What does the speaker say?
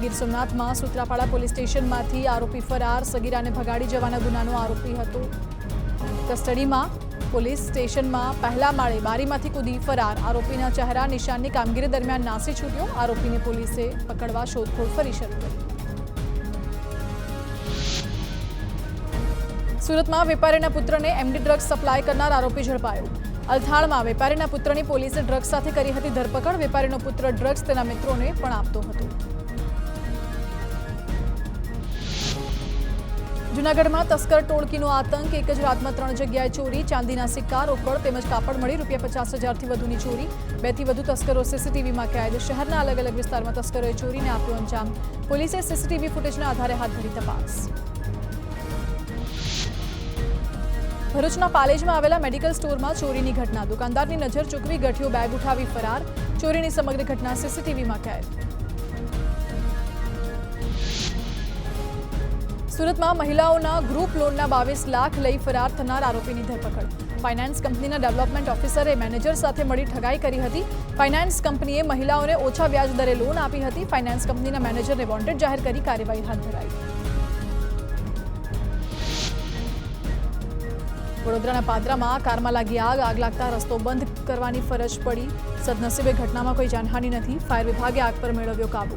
ગીર સોમનાથમાં સૂત્રાપાડા પોલીસ સ્ટેશનમાંથી આરોપી ફરાર, સગીરાને ભગાડી જવાના ગુનાનો આરોપી હતો કસ્ટડીમાં। પોલીસ સ્ટેશનમાં પહેલા માળે બારીમાંથી કૂદી ફરાર આરોપીના ચહેરા નિશાનની કામગીરી દરમિયાન નાસી છૂટ્યો। આરોપીને પોલીસે પકડવા શોધખોળ ફરી શરૂ કરી। સુરતમાં વેપારીના પુત્રને એમડી ડ્રગ્સ સપ્લાય કરનાર આરોપી ઝડપાયો। અલથાણમાં વેપારીના પુત્રની પોલીસે ડ્રગ્સ સાથે કરી હતી ધરપકડ। વેપારીનો પુત્ર ડ્રગ્સ તેના મિત્રોને પણ આપતો હતો। જૂનાગઢમાં તસ્કર ટોળકીનો આતંક। એક જ રાતમાં 3 જગ્યાએ ચોરી, ચાંદીના સિક્કા, રોકડ તેમજ કાપડ મળી ₹50,000થી વધુની ચોરી। 2થી વધુ તસ્કરો સીસીટીવીમાં કેદ। શહેરના અલગ અલગ વિસ્તારમાં તસ્કરોએ ચોરીને આપ્યો અંજામ। પોલીસે સીસીટીવી ફૂટેજના આધારે હાથ ધરી તપાસ। ભરૂચના પાલેજમાં આવેલા મેડિકલ સ્ટોરમાં ચોરીની ઘટના। દુકાનદારની નજર ચૂકવી ગઠિયો બેગ ઉઠાવી ફરાર। ચોરીની સમગ્ર ઘટના સીસીટીવીમાં કેદ। સુરતમાં મહિલાઓના ગ્રુપ લોનના 22 લાખ લઈ ફરાર થનાર આરોપીની ધરપકડ। ફાઇનાન્સ કંપનીના ડેવલપમેન્ટ ઓફિસરે મેનેજર સાથે મળી ઠગાઈ કરી હતી। ફાઇનાન્સ કંપનીએ મહિલાઓને ઓછા વ્યાજ દરે લોન આપી હતી। ફાઇનાન્સ કંપનીના મેનેજરને વોન્ટેડ જાહેર કરી કાર્યવાહી હાથ ધરાઈ। વડોદરાના પાદરામાં કારમાં લાગી આગ। આગ લાગતા રસ્તો બંધ કરવાની ફરજ પડી। સદનસીબે ઘટનામાં કોઈ જાનહાનિ નથી। ફાયર વિભાગે આગ પર મેળવ્યો કાબુ।